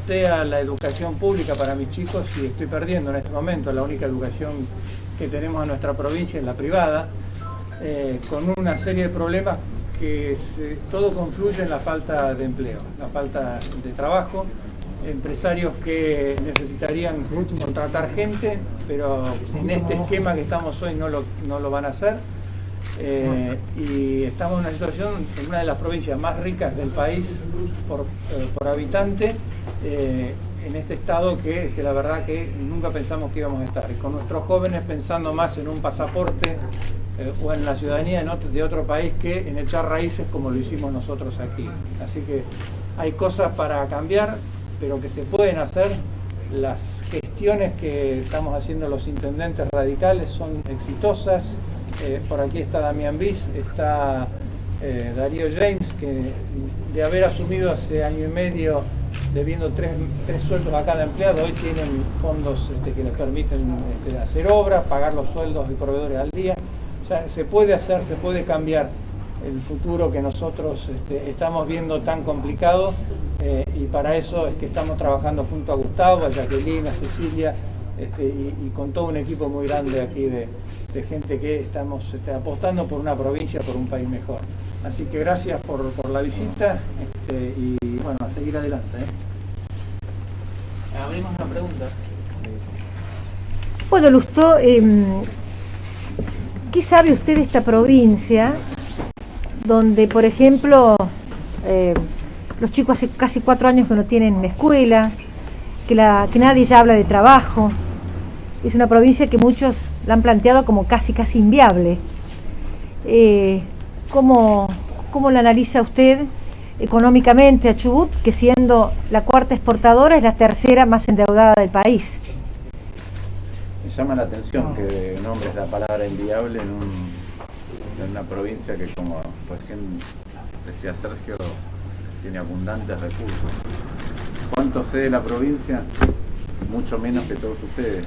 aposté a la educación pública para mis chicos y estoy perdiendo en este momento. La única educación que tenemos en nuestra provincia es la privada, con una serie de problemas que todo confluye en la falta de empleo, la falta de trabajo, empresarios que necesitarían contratar gente, pero en este esquema que estamos hoy no lo van a hacer. Y estamos en una situación, en una de las provincias más ricas del país por habitante, en este estado que la verdad que nunca pensamos que íbamos a estar. Y con nuestros jóvenes pensando más en un pasaporte o en la ciudadanía de otro país que en echar raíces como lo hicimos nosotros aquí. Así que hay cosas para cambiar, pero que se pueden hacer. Las gestiones que estamos haciendo los intendentes radicales son exitosas. Por aquí está Damián Bis, está Darío James, que de haber asumido hace año y medio debiendo tres sueldos a cada empleado, hoy tienen fondos que les permiten hacer obras, pagar los sueldos de proveedores al día. O sea, se puede hacer, se puede cambiar el futuro que nosotros estamos viendo tan complicado, y para eso es que estamos trabajando junto a Gustavo, a Jacqueline, a Cecilia, y con todo un equipo muy grande aquí de gente que estamos apostando por una provincia, por un país mejor. Así que gracias por la visita, y bueno, a seguir adelante. Abrimos una pregunta. Bueno, Lustó, ¿qué sabe usted de esta provincia donde, por ejemplo, los chicos hace casi 4 años que no tienen escuela, que nadie ya habla de trabajo? Es una provincia que muchos la han planteado como casi inviable. ¿Cómo la analiza usted económicamente a Chubut, que siendo la 4ª exportadora es la 3ª más endeudada del país? Me llama la atención que nombres la palabra inviable en una provincia que, como recién decía Sergio, tiene abundantes recursos. ¿Cuánto sé de la provincia? Mucho menos que todos ustedes.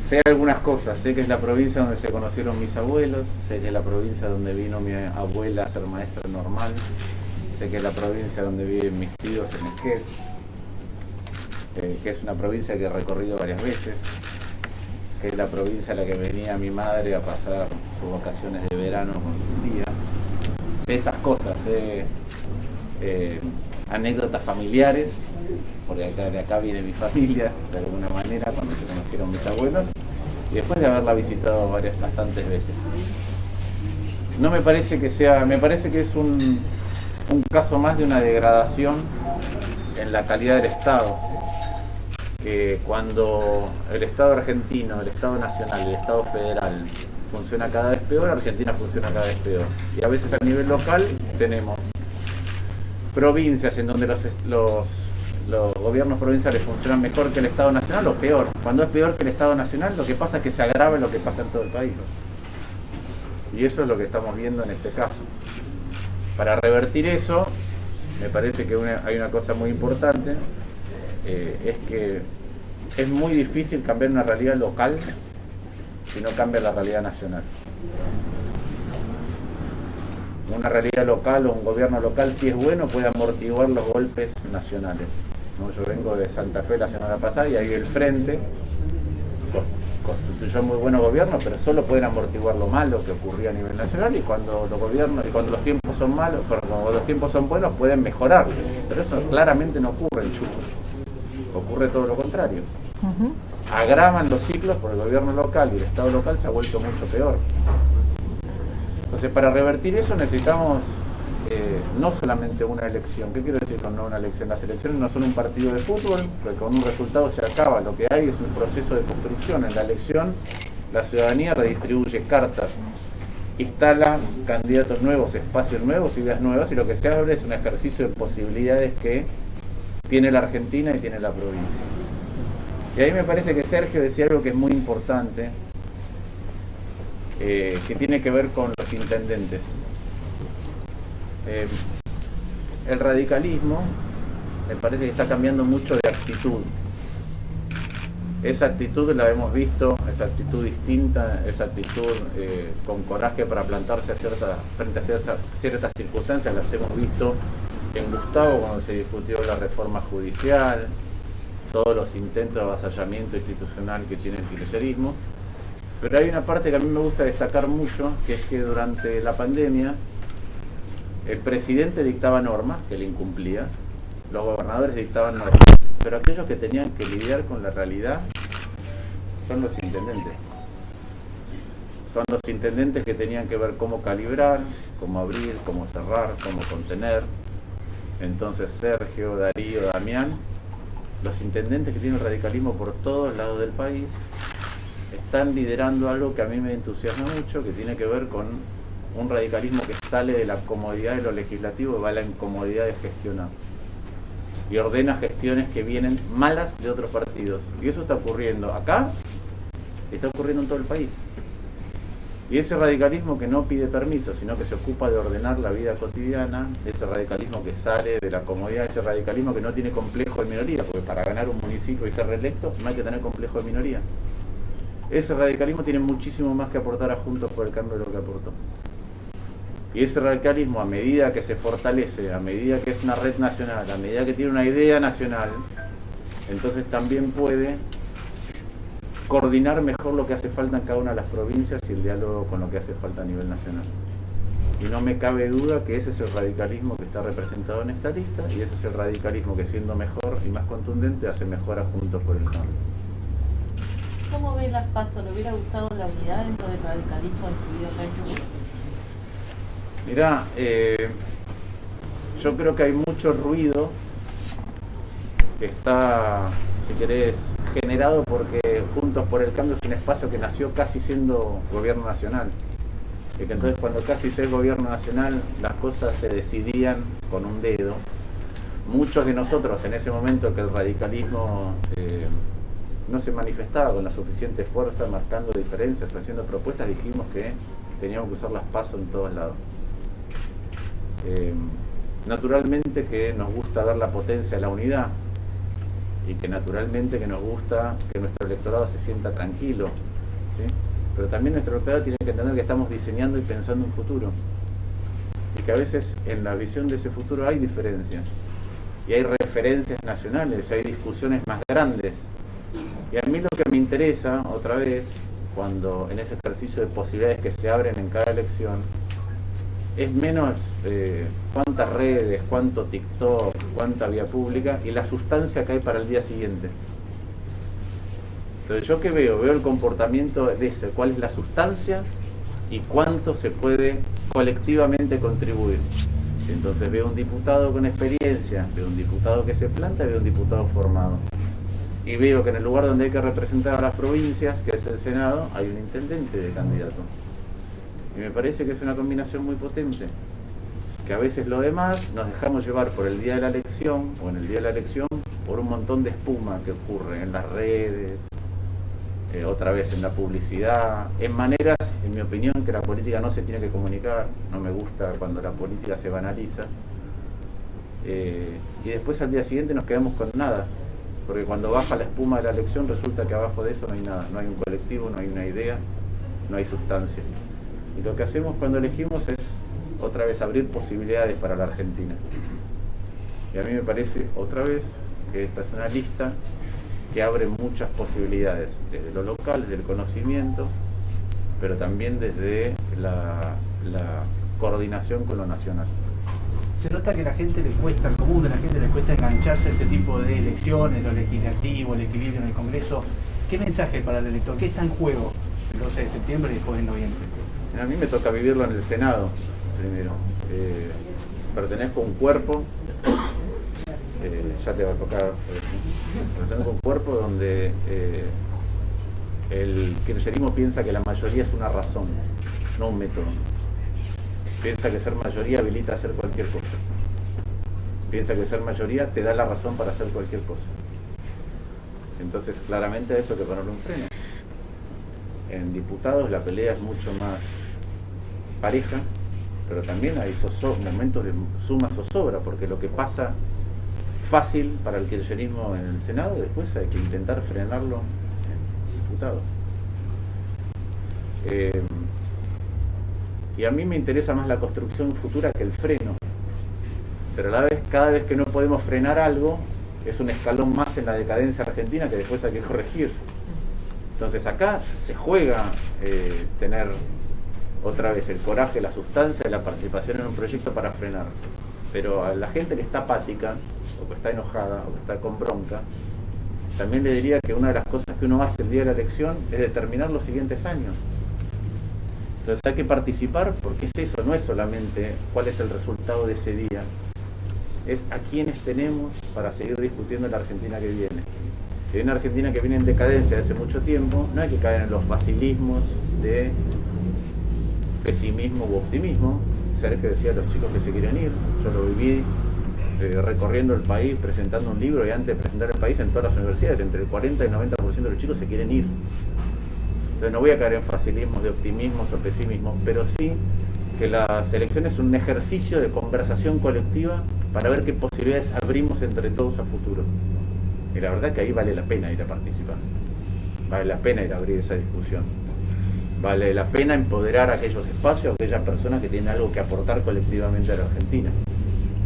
Sé algunas cosas, sé que es la provincia donde se conocieron mis abuelos, sé que es la provincia donde vino mi abuela a ser maestra normal, sé que es la provincia donde viven mis tíos en Esquel, que es una provincia que he recorrido varias veces, que es la provincia a la que venía mi madre a pasar sus vacaciones de verano con sus tías. Sé esas cosas, sé anécdotas familiares, porque de acá viene mi familia, de alguna manera, cuando se conocieron mis abuelos, y después de haberla visitado bastantes veces. No me parece que sea, me parece que es un caso más de una degradación en la calidad del Estado, que cuando el Estado argentino, el Estado nacional y el Estado federal funciona cada vez peor, Argentina funciona cada vez peor. Y a veces a nivel local tenemos provincias en donde los gobiernos provinciales funcionan mejor que el Estado nacional, o peor. Cuando es peor que el Estado nacional, lo que pasa es que se agrava lo que pasa en todo el país. Y eso es lo que estamos viendo en este caso. Para revertir eso, me parece que hay una cosa muy importante, es que es muy difícil cambiar una realidad local si no cambia la realidad nacional. Una realidad local o un gobierno local, si es bueno, puede amortiguar los golpes nacionales. ¿No? Yo vengo de Santa Fe la semana pasada y ahí el Frente constituyó muy buenos gobiernos, pero solo pueden amortiguar lo malo que ocurría a nivel nacional, y cuando los tiempos son malos, cuando los tiempos son buenos, pueden mejorar. Pero eso claramente no ocurre en Chubut. Ocurre todo lo contrario. Agravan los ciclos porque el gobierno local y el Estado local se ha vuelto mucho peor. Entonces, para revertir eso necesitamos no solamente una elección. ¿Qué quiero decir con no una elección? Las elecciones no son un partido de fútbol, porque con un resultado se acaba. Lo que hay es un proceso de construcción. En la elección, la ciudadanía redistribuye cartas, instala candidatos nuevos, espacios nuevos, ideas nuevas, y lo que se abre es un ejercicio de posibilidades que tiene la Argentina y tiene la provincia. Y ahí me parece que Sergio decía algo que es muy importante, que tiene que ver con los intendentes. El radicalismo me parece que está cambiando mucho de actitud. Esa actitud la hemos visto, esa actitud distinta, esa actitud con coraje para plantarse frente a ciertas circunstancias, las hemos visto en Gustavo cuando se discutió la reforma judicial, todos los intentos de avasallamiento institucional que tiene el kirchnerismo. Pero hay una parte que a mí me gusta destacar mucho, que es que durante la pandemia el presidente dictaba normas que le incumplía, los gobernadores dictaban normas, pero aquellos que tenían que lidiar con la realidad son los intendentes. Son los intendentes que tenían que ver cómo calibrar, cómo abrir, cómo cerrar, cómo contener. Entonces Sergio, Darío, Damián, los intendentes que tienen radicalismo por todos lados del país, están liderando algo que a mí me entusiasma mucho, que tiene que ver con un radicalismo que sale de la comodidad de lo legislativo y va a la incomodidad de gestionar. Y ordena gestiones que vienen malas de otros partidos. Y eso está ocurriendo acá, está ocurriendo en todo el país. Y ese radicalismo que no pide permiso, sino que se ocupa de ordenar la vida cotidiana, ese radicalismo que sale de la comodidad, ese radicalismo que no tiene complejo de minoría, porque para ganar un municipio y ser reelecto no hay que tener complejo de minoría. Ese radicalismo tiene muchísimo más que aportar a Juntos por el Cambio de lo que aportó. Y ese radicalismo, a medida que se fortalece, a medida que es una red nacional, a medida que tiene una idea nacional, entonces también puede coordinar mejor lo que hace falta en cada una de las provincias y el diálogo con lo que hace falta a nivel nacional. Y no me cabe duda que ese es el radicalismo que está representado en esta lista, y ese es el radicalismo que, siendo mejor y más contundente, hace mejor a Juntos por el Cambio. ¿Cómo ves las PASO? ¿Le hubiera gustado la unidad dentro del radicalismo incluido acá en Chubut? Mirá, yo creo que hay mucho ruido que está, si querés, generado porque Juntos por el Cambio es un espacio que nació casi siendo gobierno nacional. Y que entonces cuando casi se es gobierno nacional, las cosas se decidían con un dedo. Muchos de nosotros en ese momento que el radicalismo no se manifestaba con la suficiente fuerza, marcando diferencias, haciendo propuestas, dijimos que teníamos que usar las PASO en todos lados. Naturalmente que nos gusta ver la potencia de la unidad, y que naturalmente que nos gusta que nuestro electorado se sienta tranquilo, ¿sí? Pero también nuestro electorado tiene que entender que estamos diseñando y pensando un futuro, y que a veces en la visión de ese futuro hay diferencias, y hay referencias nacionales, y hay discusiones más grandes. Y a mí lo que me interesa, otra vez, cuando en ese ejercicio de posibilidades que se abren en cada elección, es menos cuántas redes, cuánto TikTok, cuánta vía pública y la sustancia que hay para el día siguiente. Entonces, ¿yo qué veo? Veo el comportamiento de ese, cuál es la sustancia y cuánto se puede colectivamente contribuir. Entonces veo un diputado con experiencia, veo un diputado que se planta, veo un diputado formado. Y veo que en el lugar donde hay que representar a las provincias, que es el Senado, hay un intendente de candidato. Y me parece que es una combinación muy potente, que a veces lo demás nos dejamos llevar por el día de la elección, o en el día de la elección, por un montón de espuma que ocurre en las redes, otra vez en la publicidad, en maneras, en mi opinión, que la política no se tiene que comunicar. No me gusta cuando la política se banaliza. Y después al día siguiente nos quedamos con nada, porque cuando baja la espuma de la elección resulta que abajo de eso no hay nada, no hay un colectivo, no hay una idea, no hay sustancia. Y lo que hacemos cuando elegimos es, otra vez, abrir posibilidades para la Argentina. Y a mí me parece, otra vez, que esta es una lista que abre muchas posibilidades, desde lo local, desde el conocimiento, pero también desde la coordinación con lo nacional. Se nota que a la gente le cuesta, al común de la gente le cuesta engancharse a este tipo de elecciones, lo legislativo, el equilibrio en el Congreso. ¿Qué mensaje para el elector? ¿Qué está en juego el 12 de septiembre y después en noviembre? A mí me toca vivirlo en el Senado, primero. Pertenezco a un cuerpo, ya te va a tocar, pertenezco a un cuerpo donde el kirchnerismo piensa que la mayoría es una razón, no un método. Piensa que ser mayoría habilita a hacer cualquier cosa. Piensa que ser mayoría te da la razón para hacer cualquier cosa. Entonces, claramente a eso hay que ponerle un freno. En diputados la pelea es mucho más pareja, pero también hay momentos de suma zozobra, porque lo que pasa fácil para el kirchnerismo en el Senado, después hay que intentar frenarlo en diputados. Y a mí me interesa más la construcción futura que el freno. pero a la vez, cada vez que no podemos frenar algo, es un escalón más en la decadencia argentina que después hay que corregir. Entonces acá se juega tener otra vez el coraje, la sustancia de la participación en un proyecto para frenar. Pero a la gente que está apática, o que está enojada, o que está con bronca, también le diría que una de las cosas que uno hace el día de la elección es determinar los siguientes años. Entonces hay que participar, porque es eso, no es solamente cuál es el resultado de ese día, es a quienes tenemos para seguir discutiendo la Argentina que viene. Si hay una Argentina que viene en decadencia hace mucho tiempo, no hay que caer en los facilismos de pesimismo u optimismo. Sergio decía a los chicos que se quieren ir, yo lo viví recorriendo el país, presentando un libro, y antes de presentar el país en todas las universidades, entre el 40 y el 90% de los chicos se quieren ir. Entonces no voy a caer en facilismos de optimismos o pesimismos, pero sí que las elecciones son un ejercicio de conversación colectiva para ver qué posibilidades abrimos entre todos a futuro. Y la verdad que ahí vale la pena ir a participar, vale la pena ir a abrir esa discusión, vale la pena empoderar a aquellos espacios, a aquellas personas que tienen algo que aportar colectivamente a la Argentina.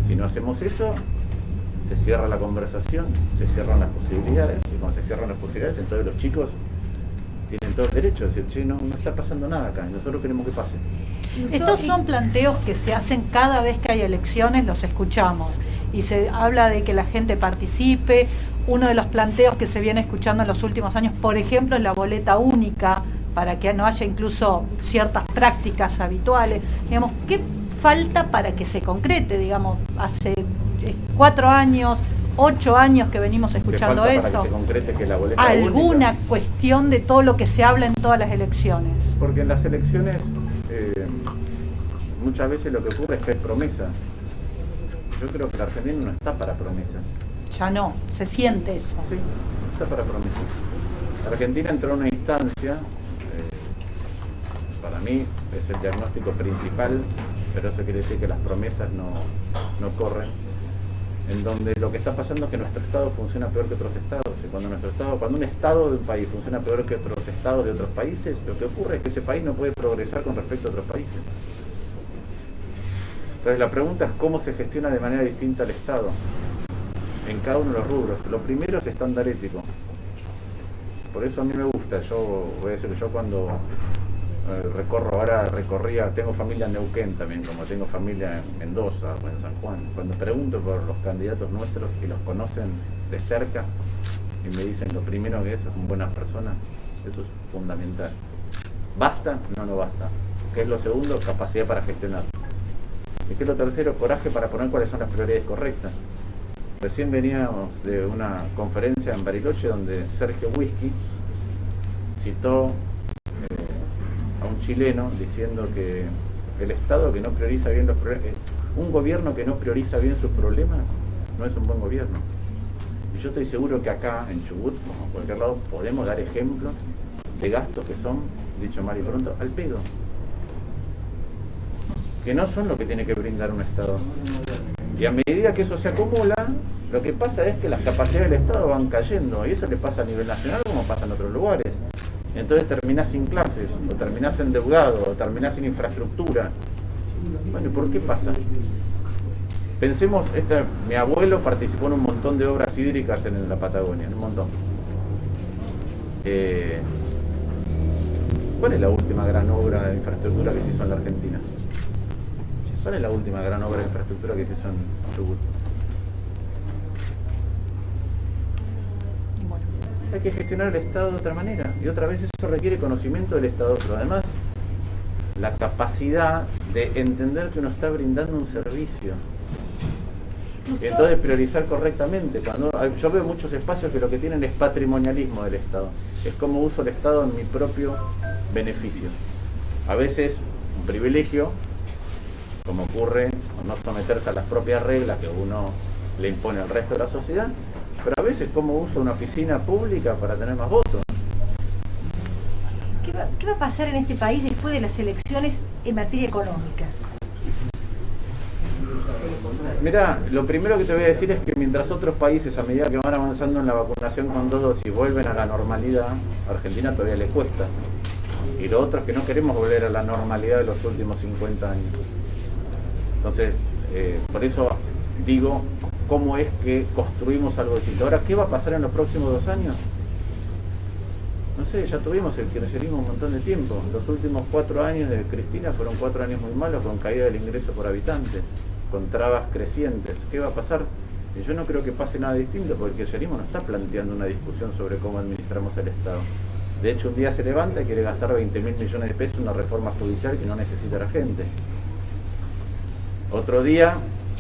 Si no hacemos eso, se cierra la conversación, se cierran las posibilidades, y cuando se cierran las posibilidades, entonces los chicos tienen todo el derecho a decir, che, no está pasando nada acá, y nosotros queremos que pase. Estos son planteos que se hacen cada vez que hay elecciones, los escuchamos, y se habla de que la gente participe. Uno de los planteos que se viene escuchando en los últimos años, por ejemplo, es la boleta única, para que no haya incluso ciertas prácticas habituales. Digamos, ¿qué falta para que se concrete? Digamos, hace 4 años, 8 años que venimos escuchando ¿Qué falta eso. para que se concrete que la boleta ¿Alguna única? cuestión de todo lo que se habla en todas las elecciones? Porque en las elecciones muchas veces lo que ocurre es que hay promesas. Yo creo que la Argentina no está para promesas. Ya no, se siente eso. Sí, no está para promesas. La Argentina entró en una instancia, para mí es el diagnóstico principal, pero eso quiere decir que las promesas no corren, en donde lo que está pasando es que nuestro Estado funciona peor que otros Estados. Y cuando un Estado de un país funciona peor que otros Estados de otros países, lo que ocurre es que ese país no puede progresar con respecto a otros países. Entonces la pregunta es cómo se gestiona de manera distinta el Estado en cada uno de los rubros. Lo primero es estándar ético. Por eso a mí me gusta. Yo voy a decir que yo cuando tengo familia en Neuquén también, como tengo familia en Mendoza o en San Juan. Cuando pregunto por los candidatos nuestros y los conocen de cerca y me dicen lo primero que es buenas personas, eso es fundamental. ¿Basta? No basta. ¿Qué es lo segundo? Capacidad para gestionar. ¿Y qué es lo tercero? Coraje para poner cuáles son las prioridades correctas. Recién veníamos de una conferencia en Bariloche donde Sergio Whisky citó a un chileno diciendo que el Estado que no prioriza bien los problemas, un gobierno que no prioriza bien sus problemas no es un buen gobierno. Y yo estoy seguro que acá en Chubut, como en cualquier lado, podemos dar ejemplos de gastos que son, dicho mal y pronto, al pedo, que no son lo que tiene que brindar un Estado. Y a medida que eso se acumula, lo que pasa es que las capacidades del Estado van cayendo, y eso le pasa a nivel nacional como pasa en otros lugares. Entonces terminás sin clases, o terminás endeudado, o terminás sin infraestructura. Bueno, ¿y por qué pasa? Pensemos, mi abuelo participó en un montón de obras hídricas en la Patagonia, un montón. ¿Cuál es la última gran obra de infraestructura que se hizo en la Argentina? ¿Cuál es la última gran obra de infraestructura que se hizo en Chubut? Hay que gestionar el Estado de otra manera, y otra vez eso requiere conocimiento del Estado, pero además la capacidad de entender que uno está brindando un servicio y entonces priorizar correctamente. Cuando yo veo muchos espacios que lo que tienen es patrimonialismo del Estado, es como uso el Estado en mi propio beneficio, a veces un privilegio, como ocurre con no someterse a las propias reglas que uno le impone al resto de la sociedad, pero a veces como uso una oficina pública para tener más votos. ¿Qué va a pasar en este país después de las elecciones en materia económica? Mirá, lo primero que te voy a decir es que mientras otros países, a medida que van avanzando en la vacunación con 2 dosis, vuelven a la normalidad, a Argentina todavía le cuesta. Y lo otro es que no queremos volver a la normalidad de los últimos 50 años. Entonces, por eso digo, ¿cómo es que construimos algo distinto? Ahora, ¿qué va a pasar en los próximos 2 años? No sé, ya tuvimos el kirchnerismo un montón de tiempo. Los últimos 4 años de Cristina fueron 4 años muy malos, con caída del ingreso por habitante, con trabas crecientes. ¿Qué va a pasar? Y yo no creo que pase nada distinto, porque el kirchnerismo no está planteando una discusión sobre cómo administramos el Estado. De hecho, un día se levanta y quiere gastar 20.000 millones de pesos en una reforma judicial que no necesita la gente. Otro día,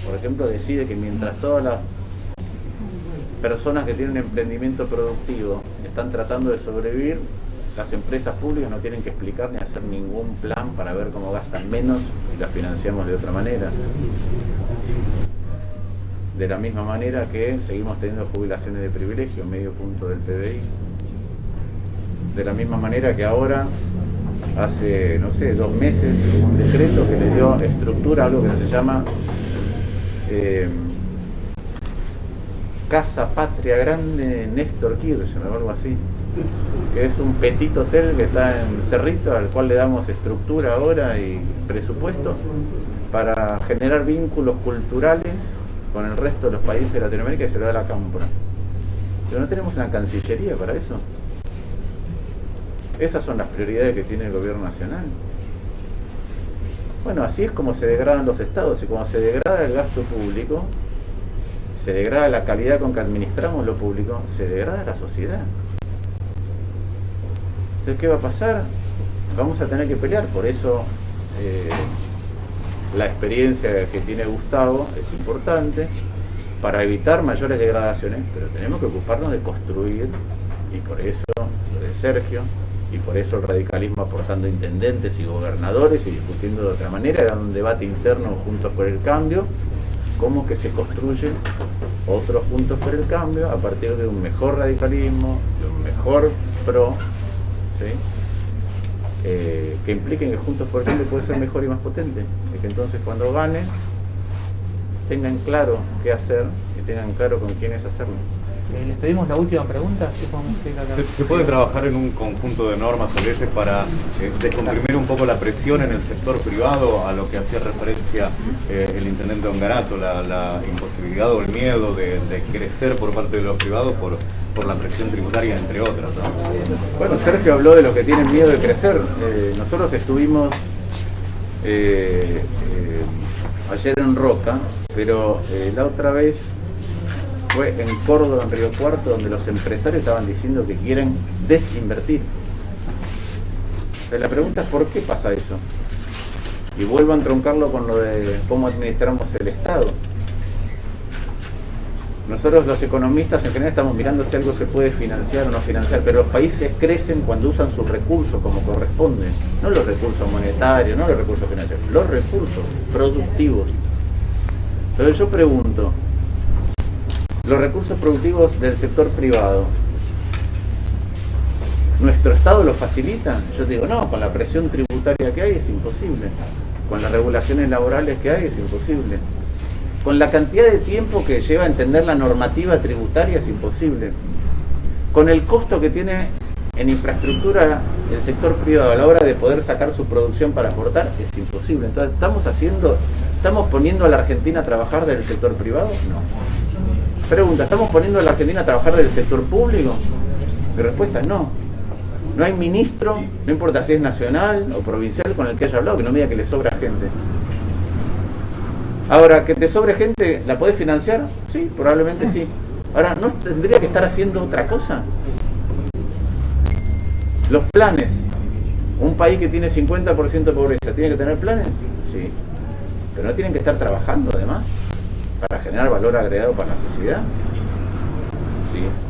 por ejemplo, decide que mientras todas las personas que tienen emprendimiento productivo están tratando de sobrevivir, las empresas públicas no tienen que explicar ni hacer ningún plan para ver cómo gastan menos y las financiamos de otra manera. De la misma manera que seguimos teniendo jubilaciones de privilegio, medio punto del PBI. De la misma manera que ahora, hace, no sé, 2 meses, hubo un decreto que le dio estructura a algo que se llama Casa Patria Grande Néstor Kirchner o algo así, que es un petit hotel que está en Cerrito, al cual le damos estructura ahora y presupuesto para generar vínculos culturales con el resto de los países de Latinoamérica, y se lo da la Cámpora. Pero no tenemos una cancillería para eso. Esas son las prioridades que tiene el gobierno nacional. Bueno, así es como se degradan los estados, y como se degrada el gasto público, se degrada la calidad con que administramos lo público, se degrada la sociedad. Entonces, ¿qué va a pasar? Vamos a tener que pelear. Por eso la experiencia que tiene Gustavo es importante para evitar mayores degradaciones, pero tenemos que ocuparnos de construir, y por eso lo de Sergio, y por eso el radicalismo aportando intendentes y gobernadores y discutiendo de otra manera, dando un debate interno Juntos por el Cambio, cómo que se construyen otros Juntos por el Cambio a partir de un mejor radicalismo, de un mejor PRO, ¿sí? Que impliquen que Juntos por el Cambio puede ser mejor y más potente, y que entonces cuando gane tengan claro qué hacer y tengan claro con quiénes hacerlo. Les pedimos la última pregunta, si podemos seguir acá. ¿Se puede trabajar en un conjunto de normas o leyes para descomprimir un poco la presión en el sector privado, a lo que hacía referencia el intendente Ongarato, la imposibilidad o el miedo de crecer por parte de los privados por la presión tributaria, entre otras, ¿no? Bueno, Sergio habló de los que tienen miedo de crecer. Nosotros estuvimos ayer en Roca, pero la otra vez fue en Córdoba, en Río Cuarto, donde los empresarios estaban diciendo que quieren desinvertir. Pero la pregunta es ¿por qué pasa eso? Y vuelvo a entroncarlo con lo de cómo administramos el Estado. Nosotros los economistas en general estamos mirando si algo se puede financiar o no financiar, pero los países crecen cuando usan sus recursos como corresponde. No los recursos monetarios, no los recursos financieros, los recursos productivos. Entonces yo pregunto, los recursos productivos del sector privado, ¿nuestro Estado los facilita? Yo digo, no, con la presión tributaria que hay es imposible. Con las regulaciones laborales que hay es imposible. Con la cantidad de tiempo que lleva a entender la normativa tributaria es imposible. Con el costo que tiene en infraestructura el sector privado a la hora de poder sacar su producción para exportar es imposible. Entonces, ¿estamos poniendo a la Argentina a trabajar del sector privado? No. Pregunta, ¿estamos poniendo a la Argentina a trabajar del sector público? Mi respuesta es no. No hay ministro, no importa si es nacional o provincial, con el que haya hablado que no me diga que le sobra gente. Ahora, ¿que te sobre gente la podés financiar? Sí, probablemente sí. Ahora, ¿no tendría que estar haciendo otra cosa? Los planes. Un país que tiene 50% de pobreza, ¿tiene que tener planes? Sí. Pero no tienen que estar trabajando además para generar valor agregado para la sociedad. Sí.